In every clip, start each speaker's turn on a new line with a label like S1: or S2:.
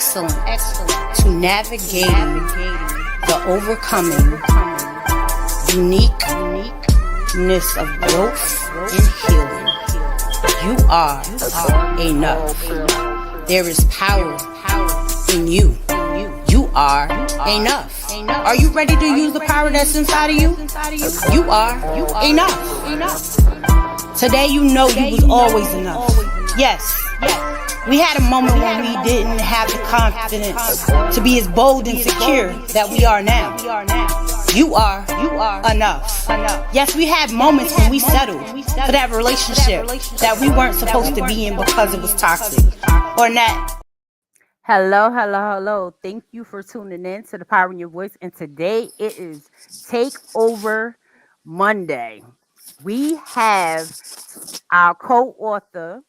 S1: excellent to navigating the overcoming uniqueness of growth and healing. You are enough. There is power in you. You are enough. Are you ready to use the power that's inside of you? You are enough. Today you know you was always enough. Yes. We had a moment when we didn't have the confidence to be as bold and secure that we are now. You are enough. Yes, we had moments when we settled for that relationship that we weren't supposed to be in because it was toxic or not. Hello. Thank you for tuning in to the Power in Your Voice. And today it is Takeover Monday. We have our co-author,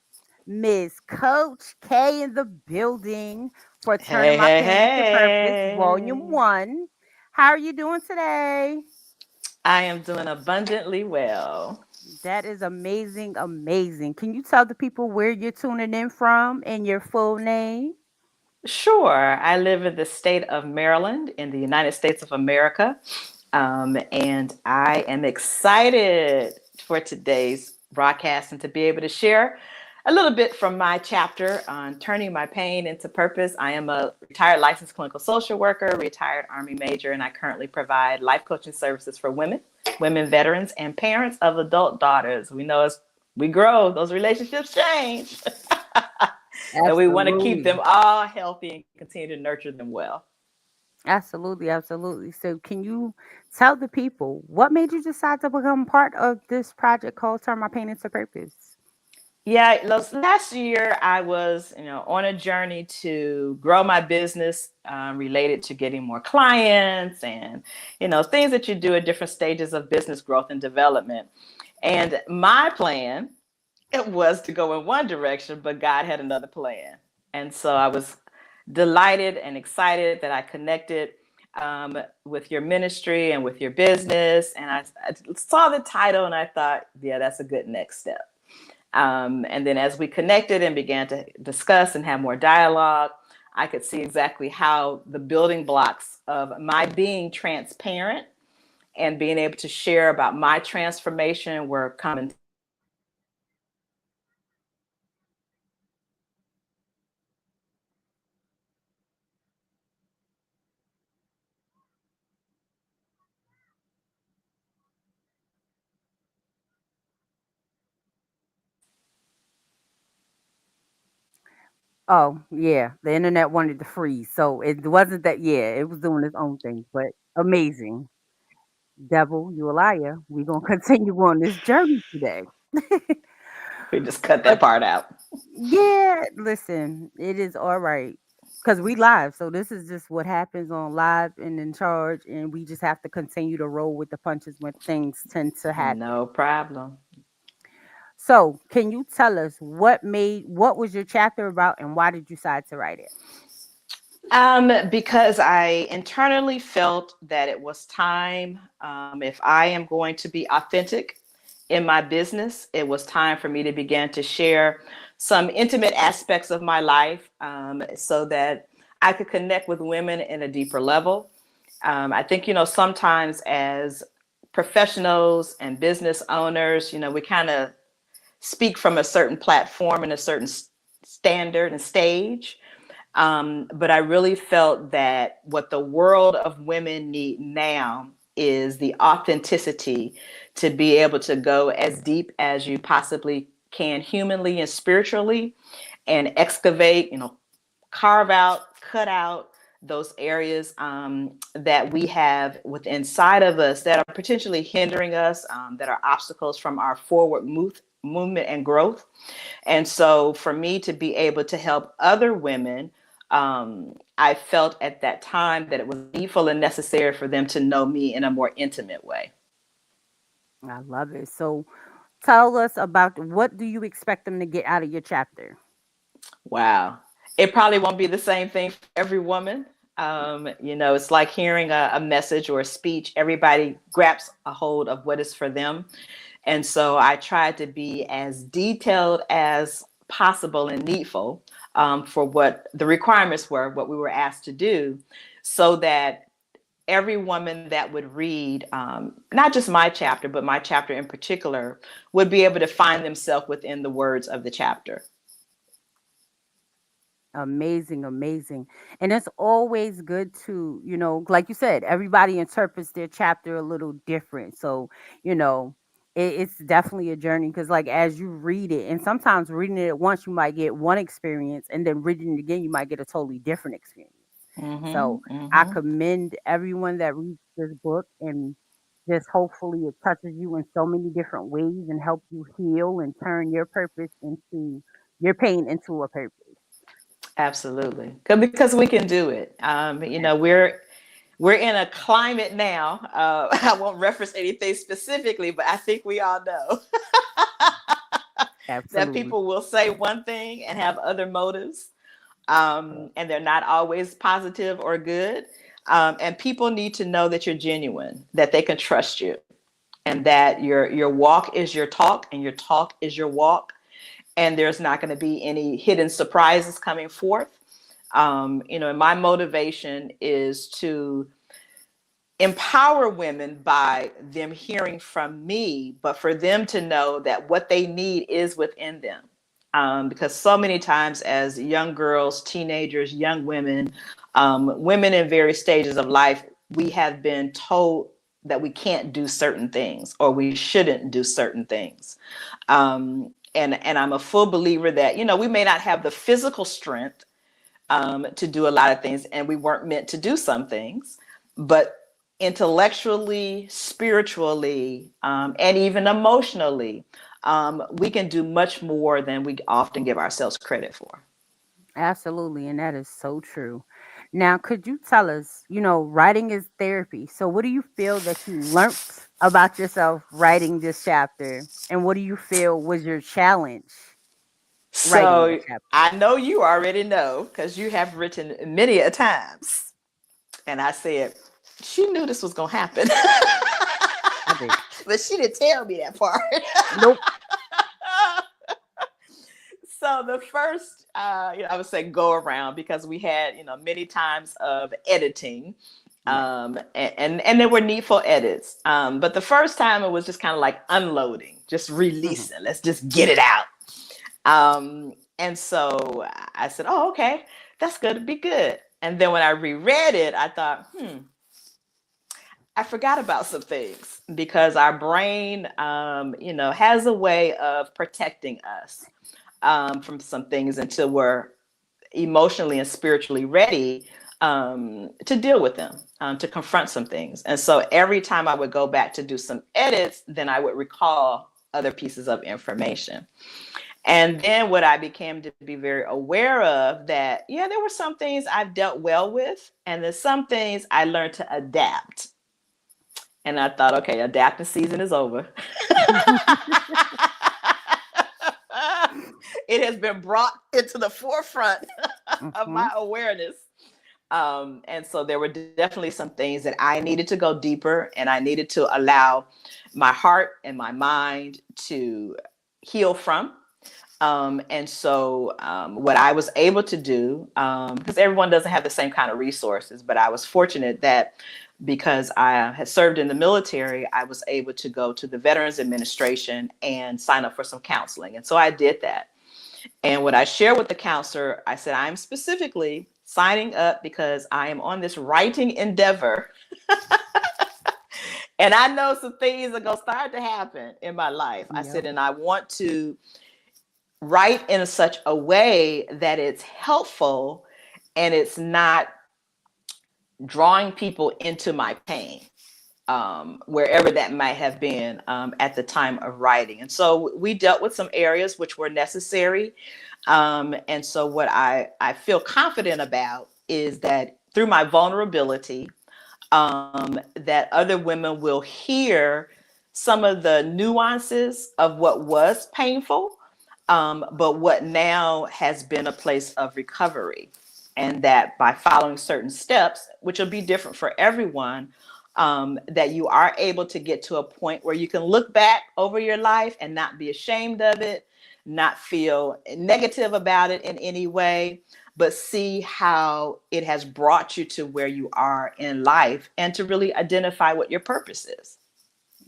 S1: Miss Coach K, in the building for Turning My Pain into Purpose, Volume 1. How are you doing today?
S2: I am doing abundantly well.
S1: That is amazing. Can you tell the people where you're tuning in from and your full name?
S2: Sure, I live in the state of Maryland in the United States of America, and I am excited for today's broadcast and to be able to share a little bit from my chapter on turning my pain into purpose. I am a retired licensed clinical social worker, retired Army major, and I currently provide life coaching services for women veterans, and parents of adult daughters. We know as we grow, those relationships change. And we want to keep them all healthy and continue to nurture them well.
S1: Absolutely. So, can you tell the people what made you decide to become part of this project called Turn My Pain into Purpose?
S2: Yeah, last year I was, on a journey to grow my business related to getting more clients and, things that you do at different stages of business growth and development. And my plan, it was to go in one direction, but God had another plan. And so I was delighted and excited that I connected with your ministry and with your business. And I saw the title and I thought, yeah, that's a good next step. And then as we connected and began to discuss and have more dialogue, I could see exactly how the building blocks of my being transparent and being able to share about my transformation were coming.
S1: Oh, yeah. The internet wanted to freeze. So it wasn't that, yeah, it was doing its own thing, but amazing. Devil, you a liar. We're going to continue on this journey today.
S2: We just cut
S1: But
S2: that part out.
S1: yeah, listen, it is all right because we live. So this is just what happens on live and in charge. And we just have to continue to roll with the punches when things tend to happen.
S2: No problem.
S1: So, can you tell us what was your chapter about and why did you decide to write it?
S2: Because I internally felt that it was time, if I am going to be authentic in my business, it was time for me to begin to share some intimate aspects of my life so that I could connect with women in a deeper level. I think, sometimes as professionals and business owners, we kind of speak from a certain platform and a certain standard and stage. But I really felt that what the world of women need now is the authenticity to be able to go as deep as you possibly can humanly and spiritually and excavate, carve out, cut out those areas that we have within inside of us that are potentially hindering us, that are obstacles from our forward movement and growth. And so for me to be able to help other women, I felt at that time that it was needful and necessary for them to know me in a more intimate way.
S1: I love it. So, tell us about what do you expect them to get out of your chapter?
S2: Wow. It probably won't be the same thing for every woman. It's like hearing a message or a speech. Everybody grabs a hold of what is for them. And so I tried to be as detailed as possible and needful for what the requirements were, what we were asked to do, so that every woman that would read, not just my chapter, but my chapter in particular, would be able to find themselves within the words of the chapter.
S3: Amazing, amazing. And it's always good to, like you said, everybody interprets their chapter a little different. So, you know, it's definitely a journey because, like, as you read it, and sometimes reading it once, you might get one experience, and then reading it again, you might get a totally different experience.
S2: Mm-hmm,
S3: So, I
S2: mm-hmm.
S3: commend everyone that reads this book, and just hopefully it touches you in so many different ways and help you heal and turn your purpose into your pain into a purpose.
S2: Absolutely, because we can do it. We're in a climate now. I won't reference anything specifically, but I think we all know that
S3: Absolutely.
S2: people will say one thing and have other motives, and they're not always positive or good. And people need to know that you're genuine, that they can trust you, and that your walk is your talk, and your talk is your walk, and there's not going to be any hidden surprises coming forth. And my motivation is to empower women by them hearing from me, but for them to know that what they need is within them. Because so many times, as young girls, teenagers, young women, women in various stages of life, we have been told that we can't do certain things or we shouldn't do certain things. And I'm a full believer that, we may not have the physical strength to do a lot of things, and we weren't meant to do some things, but intellectually, spiritually, and even emotionally, we can do much more than we often give ourselves credit for.
S3: Absolutely, and that is so true. Now, could you tell us, writing is therapy. So what do you feel that you learned about yourself writing this chapter? And what do you feel was your challenge writing this
S2: So
S3: chapter?
S2: I know you already know because you have written many a times. And I said, she knew this was going to happen.
S3: I did.
S2: But she didn't tell me that part.
S3: Nope.
S2: So the first, I would say go around, because we had, many times of editing,
S3: Right.
S2: and there were needful edits. But the first time it was just kind of like unloading, just
S3: Hmm.
S2: releasing. Let's just get it out. And so I said, oh, okay, that's going to be good. And then when I reread it, I thought, I forgot about some things, because our brain, has a way of protecting us from some things until we're emotionally and spiritually ready to deal with them, to confront some things. And so every time I would go back to do some edits, then I would recall other pieces of information. And then what I became to be very aware of, that, yeah, there were some things I've dealt well with, and there's some things I learned to adapt. And I thought, okay, adapting season is over. It has been brought into the forefront of
S3: Hmm.
S2: my awareness. And so there were definitely some things that I needed to go deeper, and I needed to allow my heart and my mind to heal from. And so what I was able to do, because everyone doesn't have the same kind of resources, but I was fortunate that because I had served in the military, I was able to go to the Veterans Administration and sign up for some counseling. And so I did that. And what I shared with the counselor, I said, I'm specifically signing up because I am on this writing endeavor. And I know some things are going to start to happen in my life. I
S3: Yep.
S2: said, and I want to write in such a way that it's helpful and it's not drawing people into my pain, wherever that might have been at the time of writing. And so we dealt with some areas which were necessary. And so what I feel confident about is that through my vulnerability, that other women will hear some of the nuances of what was painful, but what now has been a place of recovery. And that by following certain steps, which will be different for everyone, that you are able to get to a point where you can look back over your life and not be ashamed of it, not feel negative about it in any way, but see how it has brought you to where you are in life and to really identify what your purpose is.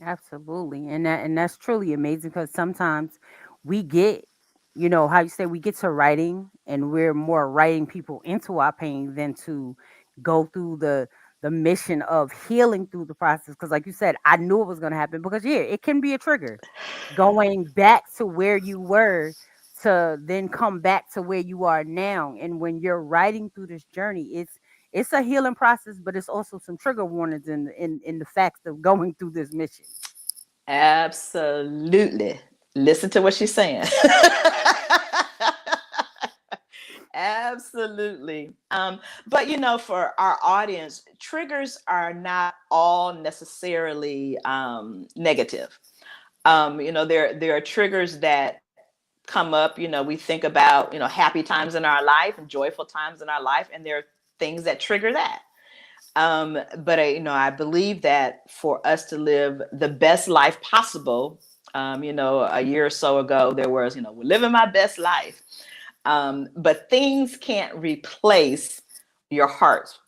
S3: Absolutely. And that's truly amazing because sometimes we get, you know, how you say we get to writing and we're more writing people into our pain than to go through the mission of healing through the process. Because like you said, I knew it was gonna happen because yeah, it can be a trigger. Going back to where you were to then come back to where you are now. And when you're writing through this journey, it's a healing process, but it's also some trigger warnings in the facts of going through this mission.
S2: Absolutely. Listen to what she's saying. Absolutely. But for our audience, triggers are not all necessarily negative. There are triggers that come up. We think about happy times in our life and joyful times in our life, and there are things that trigger that. But I believe that for us to live the best life possible, a year or so ago, there was, we're living my best life. But things can't replace your heart's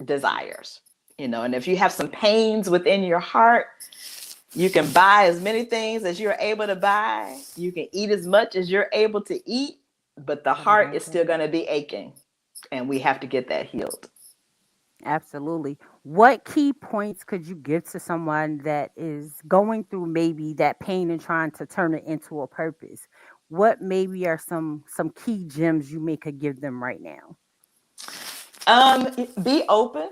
S2: desires, and if you have some pains within your heart, you can buy as many things as you're able to buy. You can eat as much as you're able to eat, but the heart is still
S3: Exactly.
S2: going to be aching, and we have to get that healed.
S3: Absolutely. What key points could you give to someone that is going through maybe that pain and trying to turn it into a purpose? What maybe are some key gems you may could give them right now?
S2: Be open.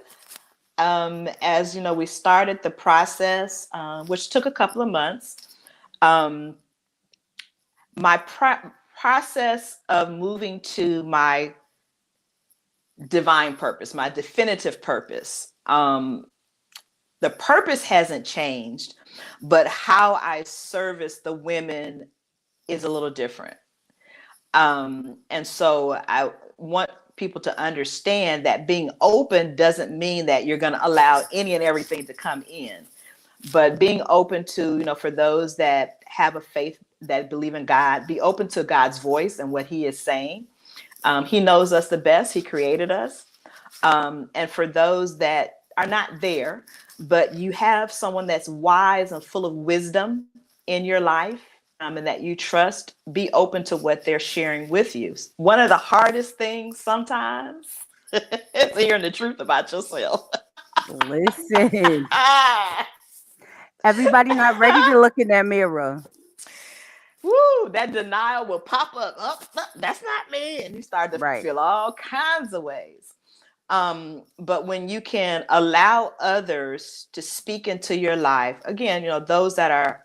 S2: As we started the process, which took a couple of months. Um, my process of moving to my divine purpose, my definitive purpose. The purpose hasn't changed, but how I service the women is a little different. And so I want people to understand that being open doesn't mean that you're going to allow any and everything to come in, but being open to, for those that have a faith that believe in God, be open to God's voice and what He is saying. He knows us the best. He created us. And for those that are not there, but you have someone that's wise and full of wisdom in your life, and that you trust, be open to what they're sharing with you. One of the hardest things sometimes is hearing the truth about yourself.
S3: Listen, everybody not ready to look in that mirror.
S2: Woo, that denial will pop up. Oh, no, that's not me. And you start to
S3: Right.
S2: feel all kinds of ways. But when you can allow others to speak into your life, again, those that are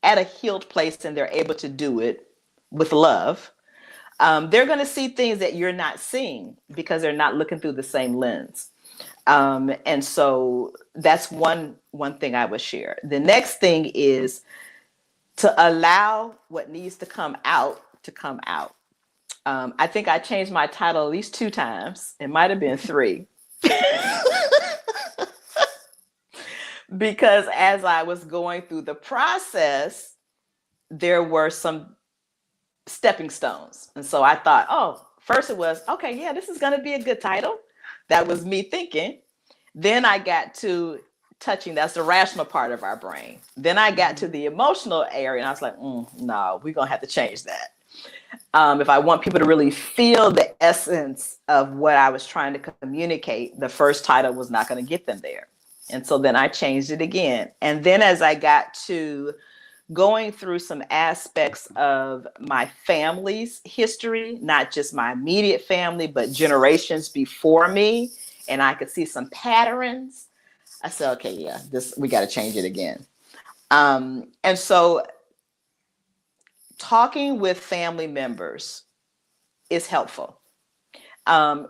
S2: at a healed place and they're able to do it with love, they're going to see things that you're not seeing because they're not looking through the same lens. And so that's one thing I would share. The next thing is to allow what needs to come out to come out. I think I changed my title at least 2 times. It might have been 3. Because as I was going through the process, there were some stepping stones. And so I thought, oh, first it was, okay, yeah, this is going to be a good title. That was me thinking. Then I got to touching, that's the rational part of our brain. Then I got to
S3: Mhm.
S2: the emotional area and I was like, no, we're going to have to change that. If I want people to really feel the essence of what I was trying to communicate, the first title was not going to get them there. And so then I changed it again. And then as I got to going through some aspects of my family's history, not just my immediate family, but generations before me, and I could see some patterns, I said, okay, yeah, we got to change it again. And so talking with family members is helpful.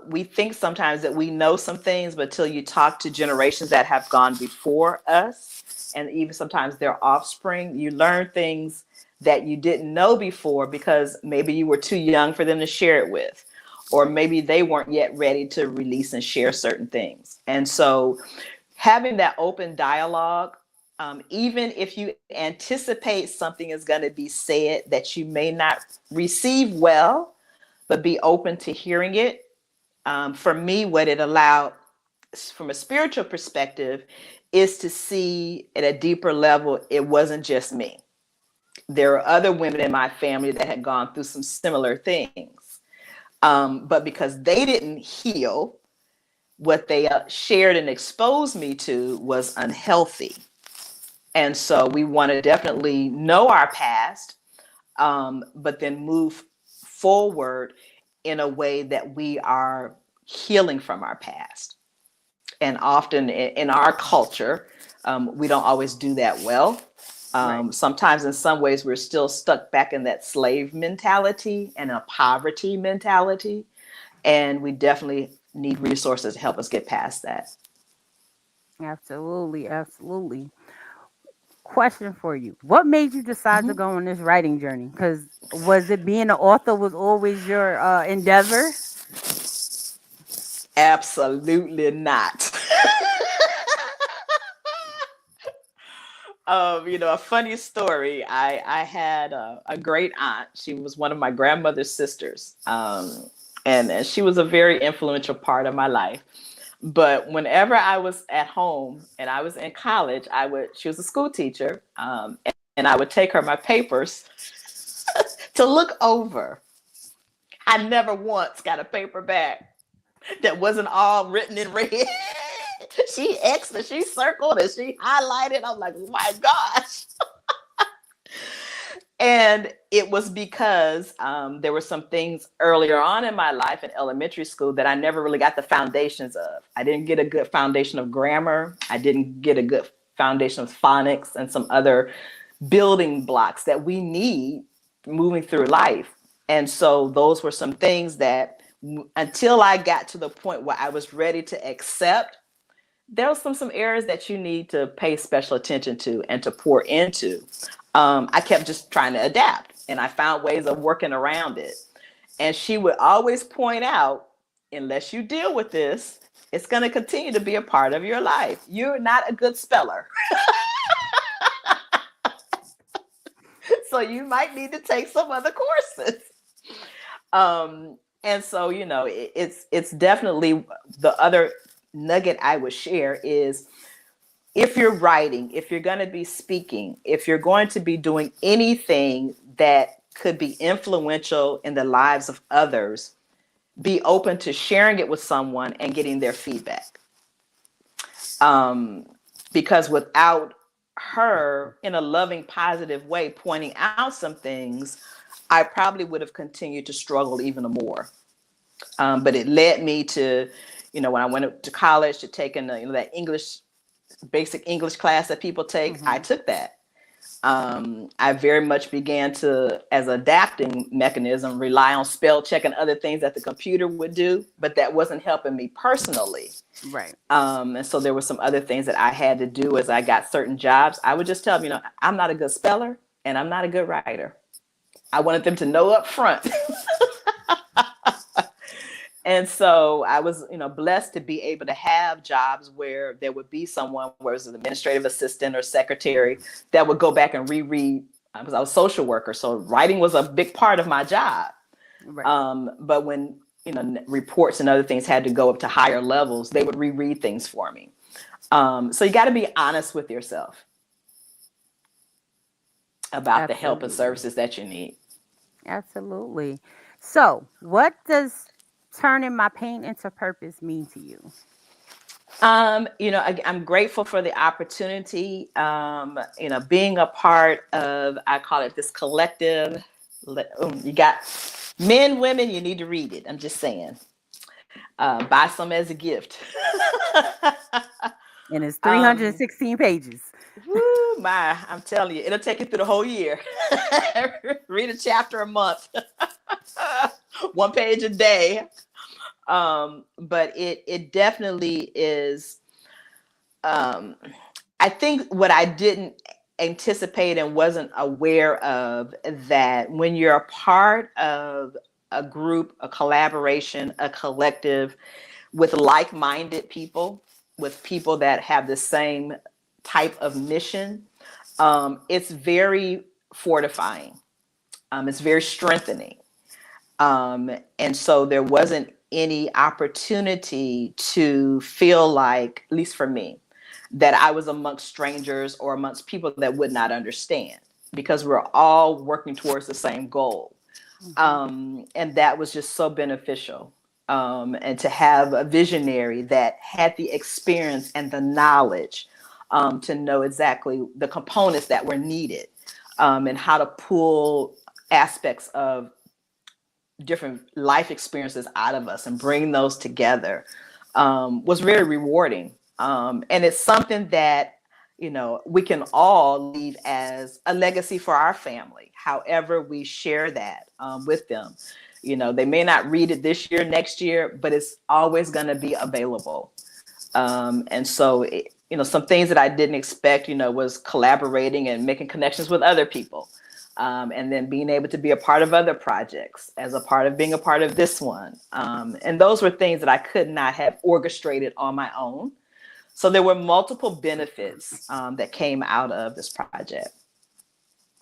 S2: We think sometimes that we know some things, but till you talk to generations that have gone before us, and even sometimes their offspring, you learn things that you didn't know before because maybe you were too young for them to share it with, or maybe they weren't yet ready to release and share certain things. And so having that open dialogue Even if you anticipate something is going to be said that you may not receive well, but be open to hearing it. For me, what it allowed from a spiritual perspective is to see at a deeper level, it wasn't just me. There are other women in my family that had gone through some similar things. But because they didn't heal, what they shared and exposed me to was unhealthy. And so we want to definitely know our past, but then move forward in a way that we are healing from our past. And often in our culture, we don't always do that well.
S3: Right.
S2: Sometimes in some ways we're still stuck back in that slave mentality and a poverty mentality. And we definitely need resources to help us get past that.
S3: Absolutely. Absolutely. Question for you. What made you decide to
S2: Mhm.
S3: go on this writing journey? Because was it being an author was always your endeavor?
S2: Absolutely not. A funny story. I had a great aunt. She was one of my grandmother's sisters, and she was a very influential part of my life. But whenever I was at home and I was in college, she was a school teacher, and I would take her my papers to look over. I never once got a paper back that wasn't all written in red. She X'd and she circled and she highlighted. I'm like, oh my gosh. And it was because there were some things earlier on in my life in elementary school that I never really got the foundations of. I didn't get a good foundation of grammar. I didn't get a good foundation of phonics and some other building blocks that we need moving through life. And so those were some things that until I got to the point where I was ready to accept, there was some areas that you need to pay special attention to and to pour into. I kept just trying to adapt, and I found ways of working around it. And she would always point out, unless you deal with this, it's going to continue to be a part of your life. You're not a good speller. So you might need to take some other courses. And so, it's definitely the other nugget I would share is if you're writing, if you're going to be speaking, if you're going to be doing anything that could be influential in the lives of others, be open to sharing it with someone and getting their feedback. Because without her, in a loving, positive way, pointing out some things, I probably would have continued to struggle even more. But it led me to, when I went to college to taking that basic English class that people take, I took that. I very much began to, as an adapting mechanism, rely on spell check and other things that the computer would do, but that wasn't helping me personally.
S3: Right.
S2: And so there were some other things that I had to do as I got certain jobs. I would just tell them, I'm not a good speller and I'm not a good writer. I wanted them to know up front. And so I was, blessed to be able to have jobs where there would be someone, where it was an administrative assistant or secretary, that would go back and reread. Because I was a social worker, so writing was a big part of my job.
S3: Right.
S2: But when reports and other things had to go up to higher levels, they would reread things for me. So you got to be honest with yourself about the help and
S3: Absolutely.
S2: services that you need.
S3: Absolutely. So, what does turning my pain into purpose mean to you?
S2: I'm grateful for the opportunity, being a part of, I call it this collective. You got men, women, you need to read it. I'm just saying, buy some as a gift.
S3: And it's
S2: um,
S3: 316 pages.
S2: I'm telling you, it'll take you through the whole year. Read a chapter a month, one page a day. But it definitely is. I think what I didn't anticipate and wasn't aware of, that when you're a part of a group, a collaboration, a collective with like-minded people, with people that have the same type of mission, it's very fortifying. It's very strengthening. And so there wasn't any opportunity to feel like, at least for me, that I was amongst strangers or amongst people that would not understand, because we're all working towards the same goal. And that was just so beneficial. And to have a visionary that had the experience and the knowledge to know exactly the components that were needed, and how to pull aspects of different life experiences out of us and bring those together, was very rewarding. And it's something that, we can all leave as a legacy for our family, however we share that with them. They may not read it this year, next year, but it's always going to be available. And so, some things that I didn't expect, was collaborating and making connections with other people. And then being able to be a part of other projects as a part of being a part of this one. And those were things that I could not have orchestrated on my own. So there were multiple benefits that came out of this project.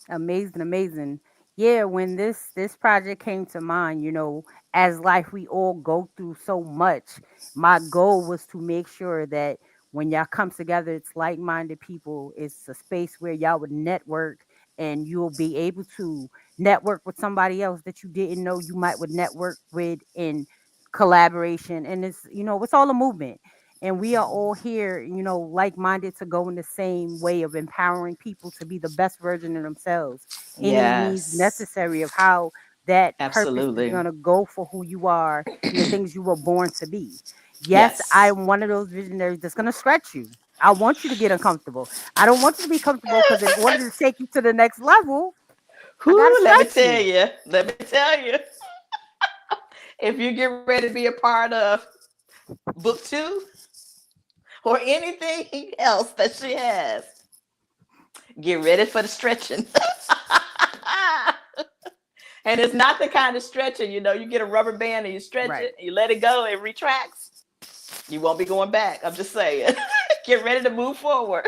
S3: Amazing, amazing. Yeah, when this project came to mind, as life we all go through so much. My goal was to make sure that when y'all come together, it's like-minded people. It's a space where y'all would network, and you'll be able to network with somebody else that you didn't know you might would network with in collaboration. And it's all a movement. And we are all here, like-minded to go in the same way of empowering people to be the best version of themselves, any means
S2: Yes,
S3: necessary of how that purpose is
S2: absolutely.
S3: going to go for who you are and the things you were born to be. Yes,
S2: Yes.
S3: I'm one of those visionaries that's going to stretch you. I want you to get uncomfortable. I don't want you to be comfortable, because in order to take you to the next level, I got to
S2: Who, let me
S3: stretch
S2: tell
S3: you.
S2: you, if you get ready to be a part of book 2 or anything else that she has, get ready for the stretching. And it's not the kind of stretching, you get a rubber band and you stretch
S3: Right.
S2: it, and you let it go, it retracts. You won't be going back. I'm just saying. Get ready to move forward.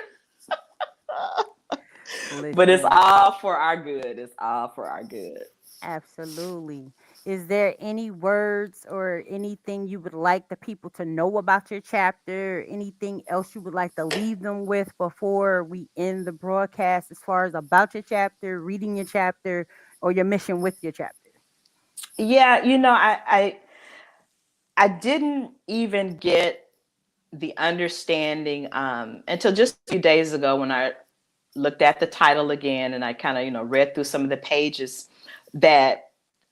S2: But it's
S3: Listen.
S2: all for our good. It's all for our good.
S3: Absolutely. Is there any words or anything you would like the people to know about your chapter? Anything else you would like to leave them with before we end the broadcast, as far as about your chapter, reading your chapter, or your mission with your chapter?
S2: Yeah, I didn't even get the understanding until just a few days ago, when I looked at the title again and I kind of, read through some of the pages, that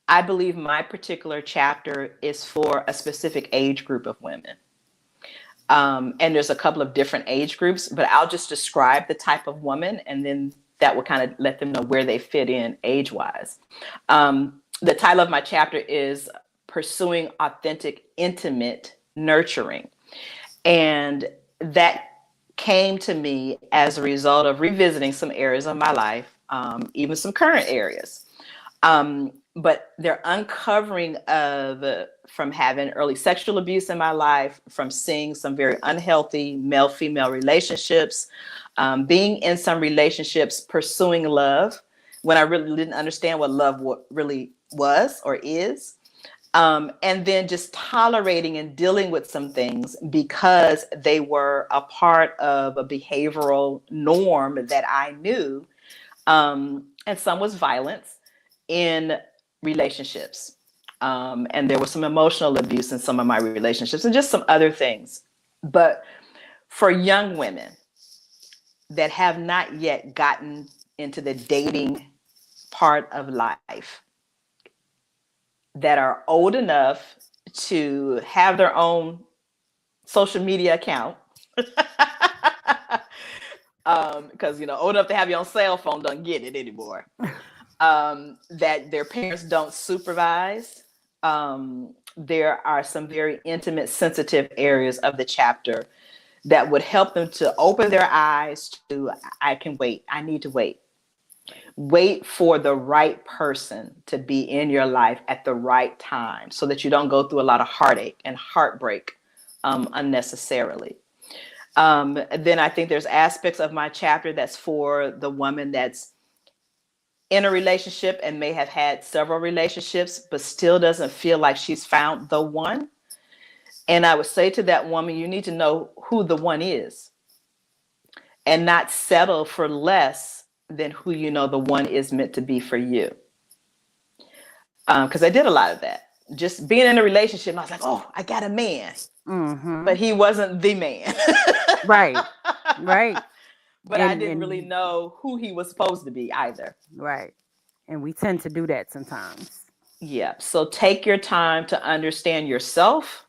S2: I believe my particular chapter is for a specific age group of women. And there's a couple of different age groups, but I'll just describe the type of woman, and then that will kind of let them know where they fit in age-wise. The title of my chapter is Pursuing Authentic, Intimate Nurturing. And that came to me as a result of revisiting some areas of my life, even some current areas. But they're uncovering of from having early sexual abuse in my life, from seeing some very unhealthy male-female relationships, being in some relationships, pursuing love when I really didn't understand what love really was or is. And then just tolerating and dealing with some things because they were a part of a behavioral norm that I knew. And some was violence in relationships. And there was some emotional abuse in some of my relationships and just some other things. But for young women that have not yet gotten into the dating part of life, that are old enough to have their own social media account, because old enough to have your own cell phone, don't get it anymore, that their parents don't supervise. There are some very intimate, sensitive areas of the chapter that would help them to open their eyes to, I can wait, I need to wait for the right person to be in your life at the right time, so that you don't go through a lot of heartache and heartbreak unnecessarily. Then I think there's aspects of my chapter that's for the woman that's in a relationship and may have had several relationships, but still doesn't feel like she's found the one. And I would say to that woman, you need to know who the one is and not settle for less than who you know the one is meant to be for you. Because I did a lot of that. Just being in a relationship, I was like, oh, I got a man. But he wasn't the man.
S3: Right. Right.
S2: But I didn't really know who he was supposed to be either.
S3: Right. And we tend to do that sometimes.
S2: Yeah. So take your time to understand yourself,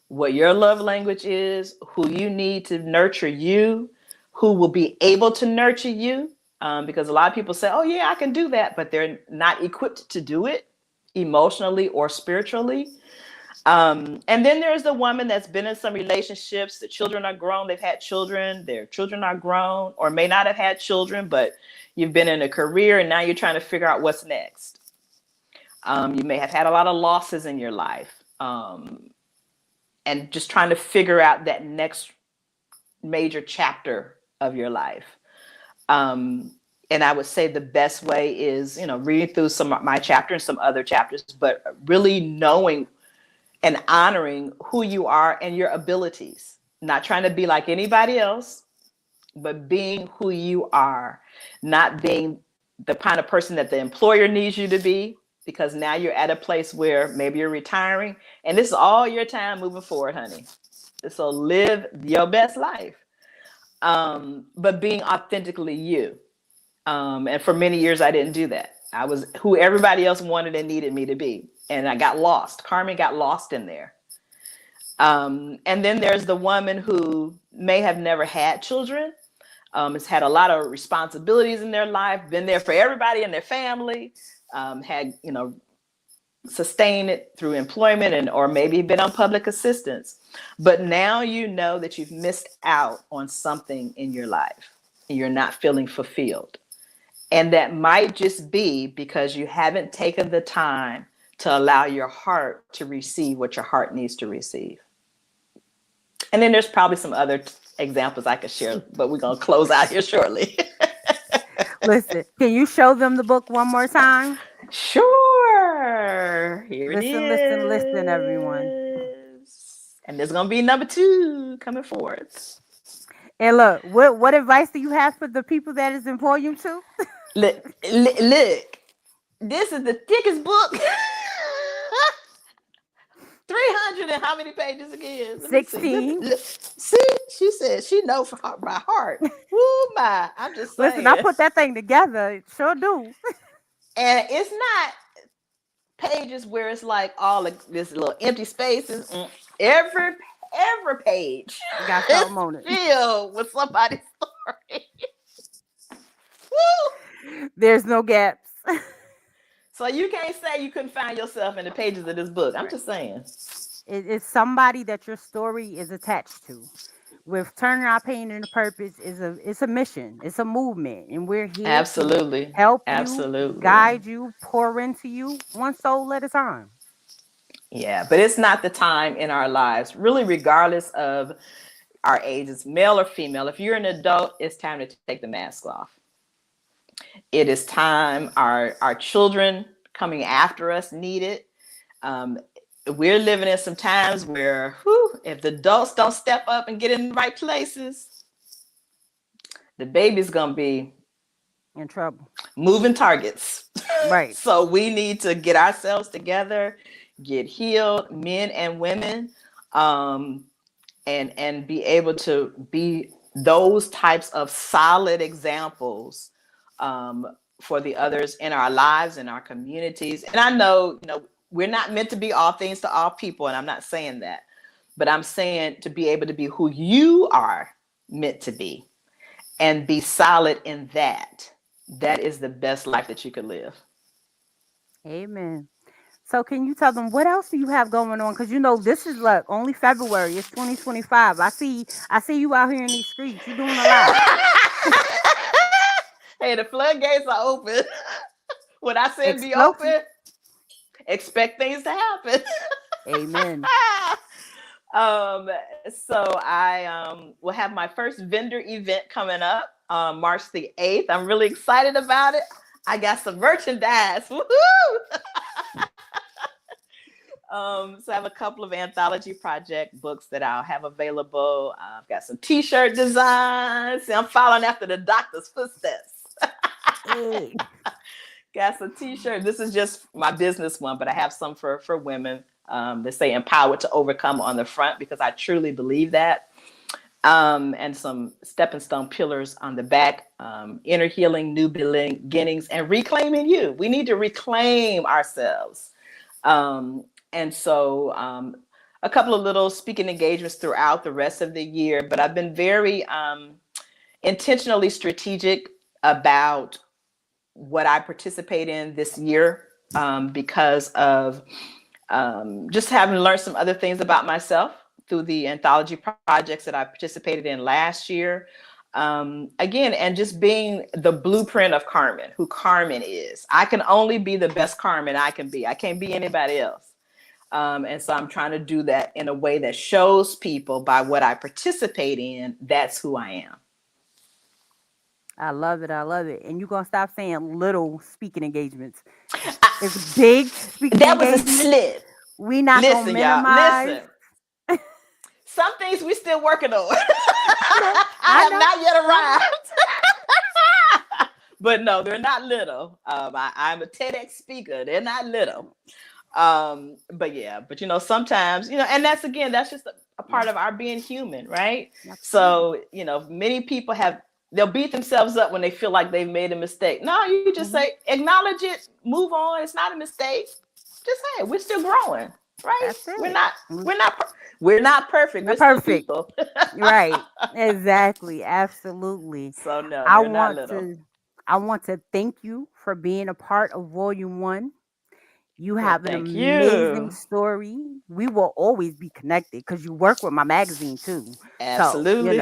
S2: what your love language is, who you need to nurture you, who will be able to nurture you. Because a lot of people say, oh, yeah, I can do that, but they're not equipped to do it emotionally or spiritually. And then there's the woman that's been in some relationships. The children are grown. They've had children. Their children are grown or may not have had children, but you've been in a career and now you're trying to figure out what's next. You may have had a lot of losses in your life, and just trying to figure out that next major chapter of your life. And I would say the best way is, reading through some of my chapter and some other chapters, but really knowing and honoring who you are and your abilities, not trying to be like anybody else, but being who you are, not being the kind of person that the employer needs you to be, because now you're at a place where maybe you're retiring and this is all your time moving forward, honey. So live your best life, but being authentically you. And for many years, I didn't do that. I was who everybody else wanted and needed me to be. And I got lost. Karmin got lost in there. And then there's the woman who may have never had children, has had a lot of responsibilities in their life, been there for everybody in their family, had, sustained it through employment or maybe been on public assistance. But now you know that you've missed out on something in your life and you're not feeling fulfilled. And that might just be because you haven't taken the time to allow your heart to receive what your heart needs to receive. And then there's probably some other examples I could share, but we're going to close out here shortly.
S3: Listen, can you show them the book one more time?
S2: Sure. Here it is.
S3: Listen, everyone.
S2: And there's going to be number 2 coming forth.
S3: And look, what advice do you have for the people that is in volume 2?
S2: Look, this is the thickest book. 300 and how many pages again?
S3: 16.
S2: See, she said she knows by heart. Woo, my! I'm just saying.
S3: Listen, I put that thing together. Sure do.
S2: And it's not pages where it's like all of this little empty spaces. Every page
S3: got something on it.
S2: Filled with somebody's story. Woo!
S3: There's no gaps.
S2: So you can't say you couldn't find yourself in the pages of this book. I'm just saying.
S3: It's somebody that your story is attached to. With turning our pain into purpose it's a mission. It's a movement. And we're here
S2: absolutely
S3: to help
S2: absolutely
S3: you, guide you, pour into you, one soul at a time.
S2: Yeah, but it's not the time in our lives, really, regardless of our ages, male or female. If you're an adult, it's time to take the mask off. It is time. Our children coming after us need it. We're living in some times where, if the adults don't step up and get in the right places, the baby's gonna be
S3: in trouble,
S2: moving targets.
S3: Right.
S2: So we need to get ourselves together, get healed, men and women, and be able to be those types of solid examples for the others in our lives, in our communities. And I know, we're not meant to be all things to all people, and I'm not saying that, but I'm saying to be able to be who you are meant to be and be solid in that. That is the best life that you could live.
S3: Amen. So can you tell them what else do you have going on? Because this is like only February. It's 2025. I see you out here in these streets. You're doing a lot.
S2: Hey, the floodgates are open. When I said be open, expect things to happen.
S3: Amen.
S2: Um, so I will have my first vendor event coming up March the 8th. I'm really excited about it. I got some merchandise. Woohoo! So I have a couple of anthology project books that I'll have available. I've got some t-shirt designs. See, I'm following after the doctor's footsteps.
S3: Hey.
S2: Got some t-shirts. This is just my business one, but I have some for women that say empowered to overcome on the front because I truly believe that. And some stepping stone pillars on the back, inner healing, new beginnings, and reclaiming you. We need to reclaim ourselves. And so a couple of little speaking engagements throughout the rest of the year, but I've been very intentionally strategic about what I participate in this year because of just having learned some other things about myself through the anthology projects that I participated in last year. Again, and just being the blueprint of Karmin, who Karmin is. I can only be the best Karmin I can be. I can't be anybody else. And so I'm trying to do that in a way that shows people by what I participate in, that's who I am.
S3: I love it. I love it. And you're gonna stop saying little speaking engagements. It's big speaking
S2: That was a
S3: engagements.
S2: slip.
S3: We not gonna
S2: Listen, y'all.
S3: minimize.
S2: Listen. Some things we still working on.
S3: I know.
S2: I
S3: I
S2: have
S3: know.
S2: not yet
S3: I know.
S2: arrived. But no, they're not little. I'm a TEDx speaker. They're not little. But yeah, but sometimes, and that's again, that's just a part of our being human, right?
S3: Absolutely.
S2: So, many people they'll beat themselves up when they feel like they've made a mistake. No, you just
S3: Hmm.
S2: say, acknowledge it, move on. It's not a mistake. Just hey, we're still growing, right?
S3: That's
S2: We're
S3: it.
S2: not, we're not, we're not perfect.
S3: Not
S2: We're still
S3: perfect.
S2: people.
S3: Right. Exactly. Absolutely.
S2: So no,
S3: I
S2: they're not
S3: want
S2: little.
S3: to I want to thank you for being a part of Volume 1. You
S2: Well,
S3: have an
S2: thank
S3: amazing
S2: you.
S3: story. We will always be connected because you work with my magazine too. So,
S2: Absolutely.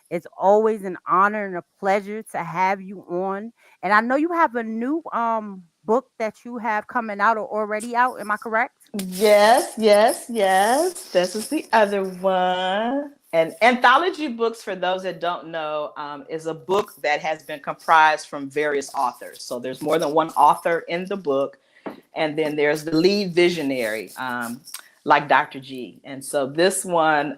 S3: it's always an honor and a pleasure to have you on. And I know you have a new book that you have coming out or already out. Am I correct?
S2: Yes, yes, yes. This is the other one. And anthology books, for those that don't know, is a book that has been comprised from various authors. So there's more than one author in the book. And then there's the lead visionary, like Dr. G. And so this one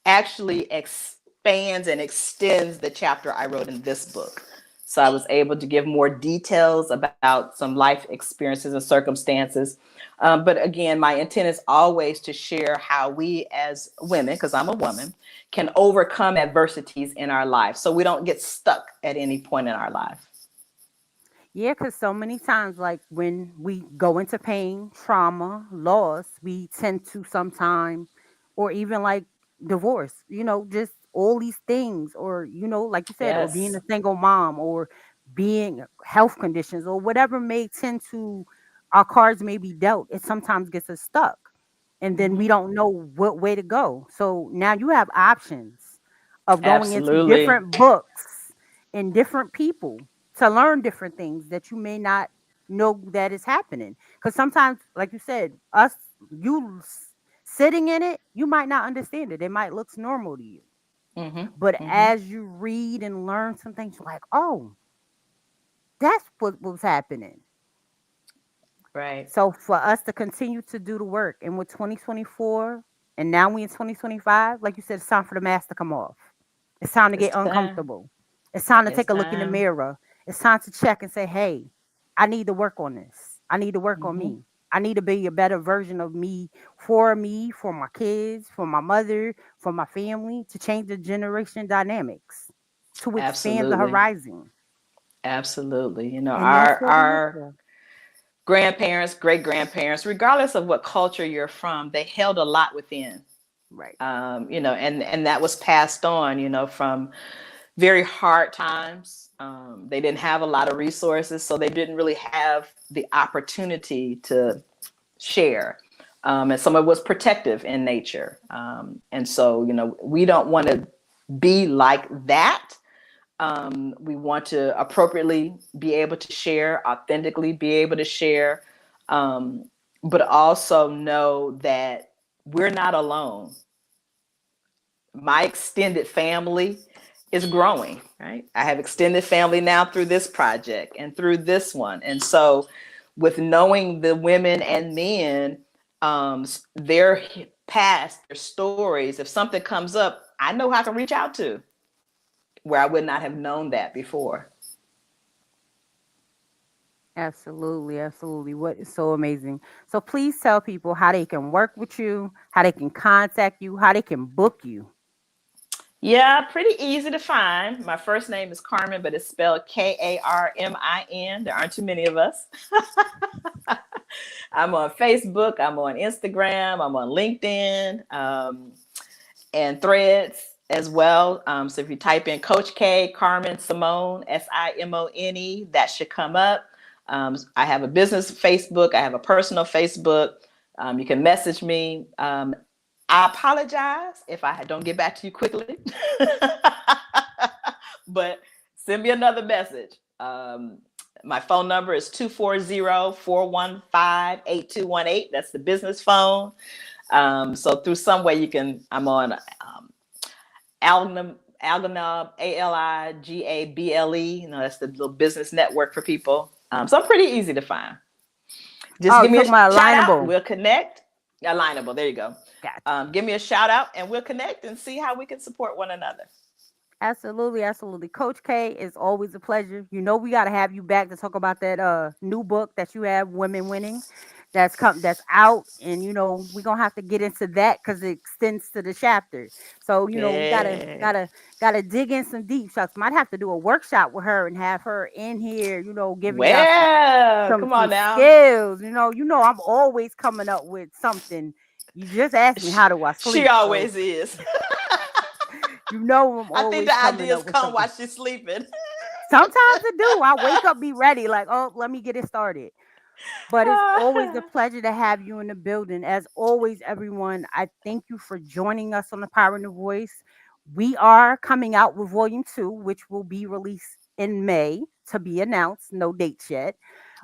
S2: actually expands and extends the chapter I wrote in this book. So I was able to give more details about some life experiences and circumstances. But again, my intent is always to share how we as women, because I'm a woman, can overcome adversities in our life so we don't get stuck at any point in our life.
S3: Yeah, because so many times, like when we go into pain, trauma, loss, we tend to sometime, or even like divorce, just all these things, or, like you said, or being
S2: Yes.
S3: a single mom, or being health conditions, or whatever may tend to, our cards may be dealt, it sometimes gets us stuck. And then we
S2: Hmm.
S3: don't know what way to go. So now you have options of going into
S2: Absolutely.
S3: different books and different people to learn different things that you may not know that is happening. Because sometimes, like you said, sitting in it, you might not understand it. It might look normal to you.
S2: Hmm.
S3: But
S2: Hmm.
S3: as you read and learn some things, you're like, oh, that's what was happening.
S2: Right.
S3: So for us to continue to do the work, and with 2024, and now we in 2025, like you said, it's time for the mask to come off. It's time to
S2: It's
S3: get
S2: time.
S3: uncomfortable. It's time to
S2: It's
S3: take a look in the
S2: time.
S3: mirror. It's time to check and say, hey, I need to work on this. I need to work on
S2: Hmm.
S3: me. I need to be a better version of me, for my kids, for my mother, for my family, to change the generation dynamics, to expand the
S2: Absolutely.
S3: horizon.
S2: Absolutely.
S3: And that's what we here
S2: Our
S3: for.
S2: grandparents, great grandparents, regardless of what culture you're from, they held a lot within.
S3: Right.
S2: And that was passed on, from very hard times. They didn't have a lot of resources, so they didn't really have the opportunity to share. And some of it was protective in nature. And so, we don't want to be like that. We want to appropriately be able to share, authentically be able to share, but also know that we're not alone. My extended family is growing, right? I have extended family now through this project and through this one. And so, with knowing the women and men, their past, their stories, if something comes up, I know who I can reach out to where I would not have known that before.
S3: Absolutely, absolutely. What is so amazing? So please tell people how they can work with you, how they can contact you, how they can book you.
S2: Yeah, pretty easy to find. My first name is Karmin, but it's spelled Karmin. There aren't too many of us. I'm on Facebook, I'm on Instagram, I'm on LinkedIn, and Threads as well. So if you type in Coach K, Karmin Simone, Simone, that should come up. I have a business Facebook, I have a personal Facebook. You can message me. I apologize if I don't get back to you quickly, but send me another message. My phone number is 240-415-8218. That's the business phone. So through some way you can, I'm on Algonob, Aligable. That's the little business network for people. So I'm pretty easy to find. Just
S3: Oh,
S2: give
S3: you
S2: me a
S3: talking about
S2: shout out.
S3: alignable.
S2: We'll connect. Alignable. There you go.
S3: Gotcha.
S2: Give me a shout out and we'll connect and see how we can support one another.
S3: Absolutely, absolutely. Coach K, it's always a pleasure. You know we gotta have you back to talk about that new book that you have, Women Winning, that's out, and we're gonna have to get into that because it extends to the chapter. So we gotta
S2: Yeah.
S3: gotta gotta dig in some deep shots. Might have to do a workshop with her and have her in here, giving y'all some
S2: Well,
S3: some
S2: come
S3: some
S2: on now.
S3: skills. I'm always coming up with something. You just ask me how do I
S2: She
S3: sleep, so
S2: always is.
S3: I'm
S2: I think
S3: always
S2: the
S3: coming
S2: ideas
S3: up with
S2: come
S3: something.
S2: while she's sleeping.
S3: Sometimes I do. I wake up, be ready, like, oh, let me get it started. But it's always a pleasure to have you in the building. As always, everyone, I thank you for joining us on the Power in the Voice. We are coming out with Volume 2, which will be released in May, to be announced. No dates yet.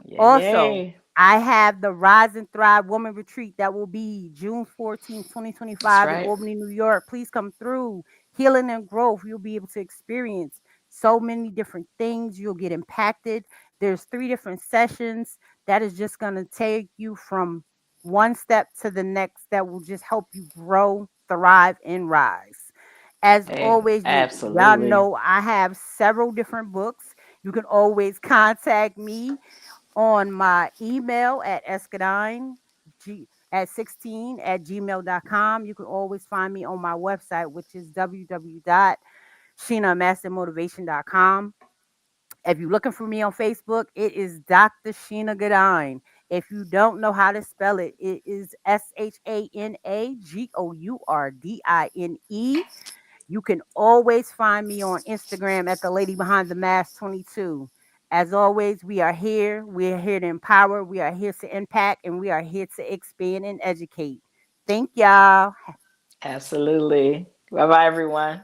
S2: Yeah,
S3: Also,
S2: yay.
S3: I have the Rise and Thrive Woman Retreat that will be June 14th,
S2: That's
S3: 2025 in
S2: right.
S3: Albany, New York. Please come through. Healing and growth. You'll be able to experience so many different things. You'll get impacted. There's 3 different sessions that is just going to take you from one step to the next that will just help you grow, thrive, and rise. As
S2: Hey,
S3: always, y'all
S2: absolutely.
S3: know I have several different books. You can always contact me on my email at escadine at 16 at gmail.com. You can always find me on my website, which is www.sheenamastermotivation.com. If you're looking for me on Facebook, it is Dr. Sheena Godine. If you don't know how to spell it, it is SHANAGOURDINE. You can always find me on Instagram at the Lady Behind the Mask 22. As always, we are here. We are here to empower. We are here to impact, and we are here to expand and educate. Thank y'all.
S2: Absolutely. Bye bye, everyone.